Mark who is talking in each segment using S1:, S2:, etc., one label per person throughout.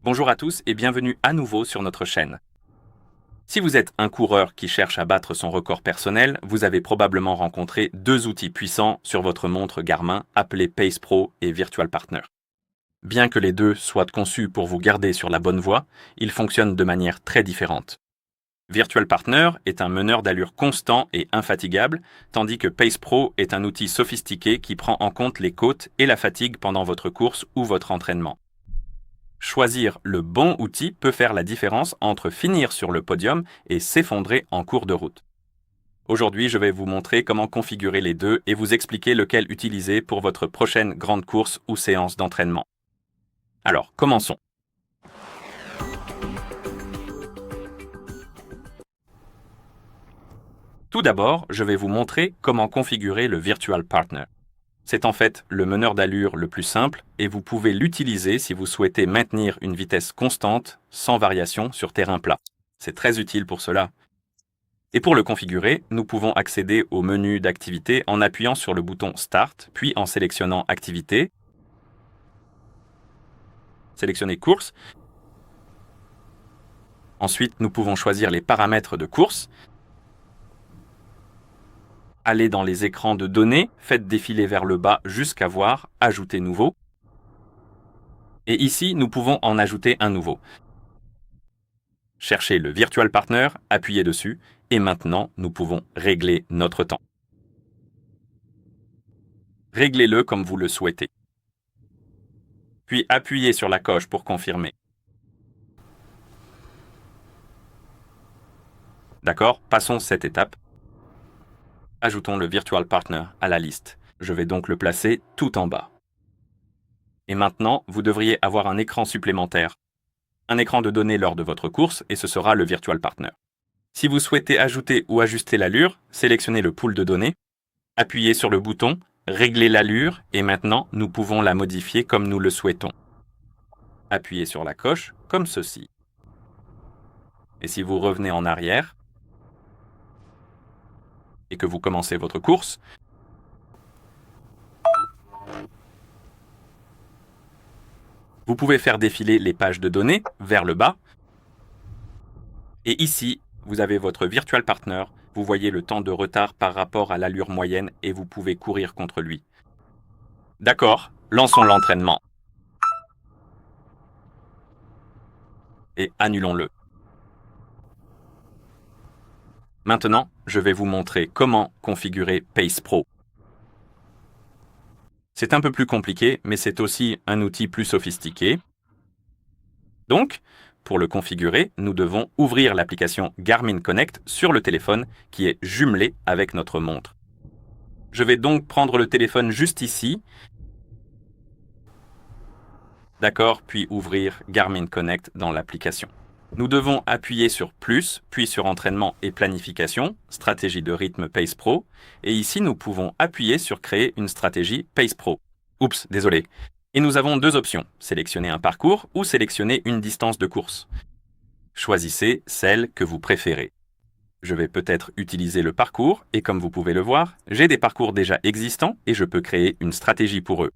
S1: Bonjour à tous et bienvenue à nouveau sur notre chaîne. Si vous êtes un coureur qui cherche à battre son record personnel, vous avez probablement rencontré deux outils puissants sur votre montre Garmin appelés Pace Pro et Virtual Partner. Bien que les deux soient conçus pour vous garder sur la bonne voie, ils fonctionnent de manière très différente. Virtual Partner est un meneur d'allure constant et infatigable, tandis que Pace Pro est un outil sophistiqué qui prend en compte les côtes et la fatigue pendant votre course ou votre entraînement. Choisir le bon outil peut faire la différence entre finir sur le podium et s'effondrer en cours de route. Aujourd'hui, je vais vous montrer comment configurer les deux et vous expliquer lequel utiliser pour votre prochaine grande course ou séance d'entraînement. Alors, commençons. Tout d'abord, je vais vous montrer comment configurer le Virtual Partner. C'est en fait le meneur d'allure le plus simple et vous pouvez l'utiliser si vous souhaitez maintenir une vitesse constante, sans variation sur terrain plat. C'est très utile pour cela. Et pour le configurer, nous pouvons accéder au menu d'activité en appuyant sur le bouton Start, puis en sélectionnant Activité, sélectionner Course. Ensuite, nous pouvons choisir les paramètres de course. Allez dans les écrans de données, faites défiler vers le bas jusqu'à voir Ajouter nouveau. Et ici, nous pouvons en ajouter un nouveau. Cherchez le Virtual Partner, appuyez dessus, et maintenant, nous pouvons régler notre temps. Réglez-le comme vous le souhaitez. Puis appuyez sur la coche pour confirmer. D'accord, passons cette étape. Ajoutons le Virtual Partner à la liste. Je vais donc le placer tout en bas. Et maintenant, vous devriez avoir un écran supplémentaire. Un écran de données lors de votre course et ce sera le Virtual Partner. Si vous souhaitez ajouter ou ajuster l'allure, sélectionnez le pool de données, appuyez sur le bouton, réglez l'allure et maintenant nous pouvons la modifier comme nous le souhaitons. Appuyez sur la coche comme ceci. Et si vous revenez en arrière et que vous commencez votre course, vous pouvez faire défiler les pages de données vers le bas. Et ici, vous avez votre Virtual Partner. Vous voyez le temps de retard par rapport à l'allure moyenne et vous pouvez courir contre lui. D'accord, lançons l'entraînement. Et annulons-le. Maintenant, je vais vous montrer comment configurer Pace Pro. C'est un peu plus compliqué, mais c'est aussi un outil plus sophistiqué. Donc, pour le configurer, nous devons ouvrir l'application Garmin Connect sur le téléphone qui est jumelé avec notre montre. Je vais donc prendre le téléphone juste ici. D'accord, puis ouvrir Garmin Connect dans l'application. Nous devons appuyer sur plus, puis sur entraînement et planification, stratégie de rythme Pace Pro, et ici nous pouvons appuyer sur créer une stratégie Pace Pro. Oups, désolé. Et nous avons deux options, sélectionner un parcours ou sélectionner une distance de course. Choisissez celle que vous préférez. Je vais peut-être utiliser le parcours, et comme vous pouvez le voir, j'ai des parcours déjà existants et je peux créer une stratégie pour eux.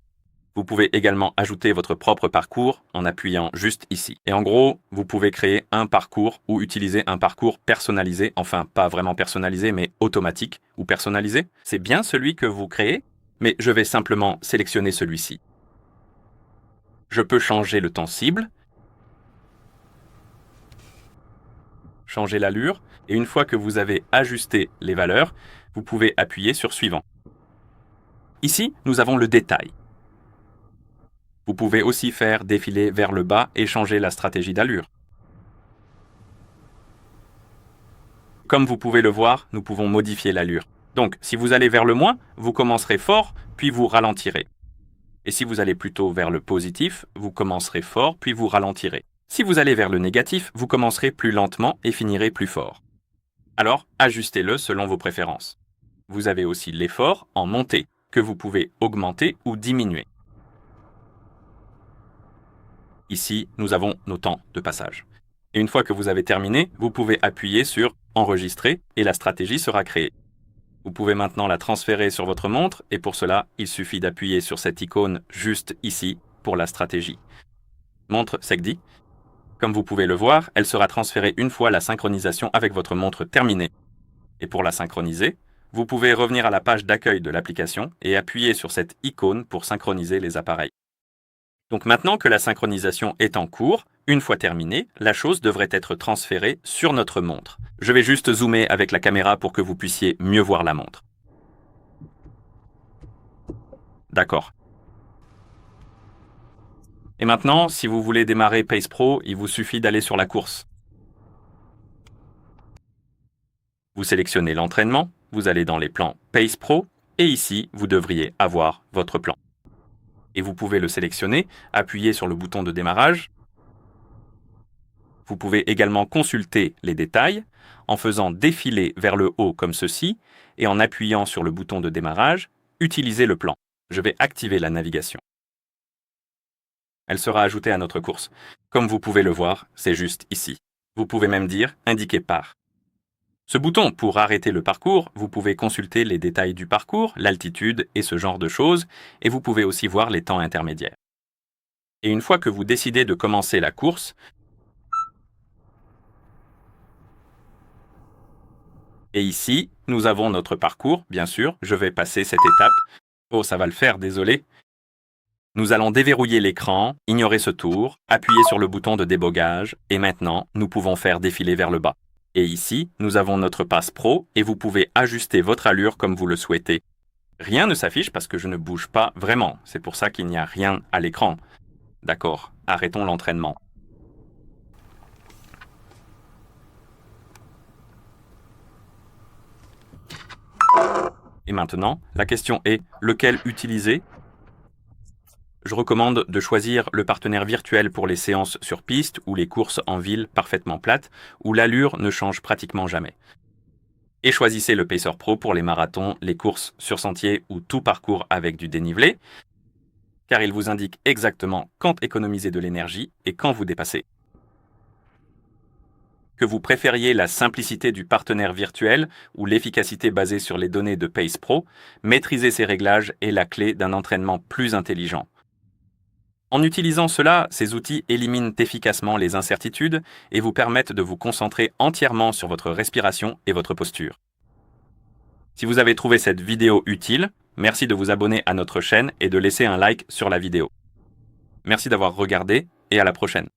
S1: Vous pouvez également ajouter votre propre parcours en appuyant juste ici. Et en gros, vous pouvez créer un parcours ou utiliser un parcours personnalisé, enfin pas vraiment personnalisé, mais automatique ou personnalisé. C'est bien celui que vous créez, mais je vais simplement sélectionner celui-ci. Je peux changer le temps cible, changer l'allure, et une fois que vous avez ajusté les valeurs, vous pouvez appuyer sur Suivant. Ici, nous avons le détail. Vous pouvez aussi faire défiler vers le bas et changer la stratégie d'allure. Comme vous pouvez le voir, nous pouvons modifier l'allure. Donc, si vous allez vers le moins, vous commencerez fort, puis vous ralentirez. Et si vous allez plutôt vers le positif, vous commencerez fort, puis vous ralentirez. Si vous allez vers le négatif, vous commencerez plus lentement et finirez plus fort. Alors, ajustez-le selon vos préférences. Vous avez aussi l'effort en montée, que vous pouvez augmenter ou diminuer. Ici, nous avons nos temps de passage. Et une fois que vous avez terminé, vous pouvez appuyer sur Enregistrer et la stratégie sera créée. Vous pouvez maintenant la transférer sur votre montre et pour cela, il suffit d'appuyer sur cette icône juste ici pour la stratégie. Montre SECDI. Comme vous pouvez le voir, elle sera transférée une fois la synchronisation avec votre montre terminée. Et pour la synchroniser, vous pouvez revenir à la page d'accueil de l'application et appuyer sur cette icône pour synchroniser les appareils. Donc maintenant que la synchronisation est en cours, une fois terminée, la chose devrait être transférée sur notre montre. Je vais juste zoomer avec la caméra pour que vous puissiez mieux voir la montre. D'accord. Et maintenant, si vous voulez démarrer Pace Pro, il vous suffit d'aller sur la course. Vous sélectionnez l'entraînement, vous allez dans les plans Pace Pro, et ici, vous devriez avoir votre plan. Et vous pouvez le sélectionner, appuyer sur le bouton de démarrage. Vous pouvez également consulter les détails en faisant défiler vers le haut comme ceci, et en appuyant sur le bouton de démarrage, utilisez le plan. Je vais activer la navigation. Elle sera ajoutée à notre course. Comme vous pouvez le voir, c'est juste ici. Vous pouvez même dire « Indiquer par ». Ce bouton, pour arrêter le parcours, vous pouvez consulter les détails du parcours, l'altitude et ce genre de choses, et vous pouvez aussi voir les temps intermédiaires. Et une fois que vous décidez de commencer la course, et ici, nous avons notre parcours, bien sûr, je vais passer cette étape. Oh, ça va le faire, désolé. Nous allons déverrouiller l'écran, ignorer ce tour, appuyer sur le bouton de débogage, et maintenant, nous pouvons faire défiler vers le bas. Et ici, nous avons notre Pace Pro, et vous pouvez ajuster votre allure comme vous le souhaitez. Rien ne s'affiche parce que je ne bouge pas vraiment, c'est pour ça qu'il n'y a rien à l'écran. D'accord, arrêtons l'entraînement. Et maintenant, la question est, lequel utiliser ? Je recommande de choisir le partenaire virtuel pour les séances sur piste ou les courses en ville parfaitement plates, où l'allure ne change pratiquement jamais. Et choisissez le Pacer Pro pour les marathons, les courses sur sentier ou tout parcours avec du dénivelé, car il vous indique exactement quand économiser de l'énergie et quand vous dépassez. Que vous préfériez la simplicité du partenaire virtuel ou l'efficacité basée sur les données de Pace Pro, maîtriser ces réglages est la clé d'un entraînement plus intelligent. En utilisant cela, ces outils éliminent efficacement les incertitudes et vous permettent de vous concentrer entièrement sur votre respiration et votre posture. Si vous avez trouvé cette vidéo utile, merci de vous abonner à notre chaîne et de laisser un like sur la vidéo. Merci d'avoir regardé et à la prochaine.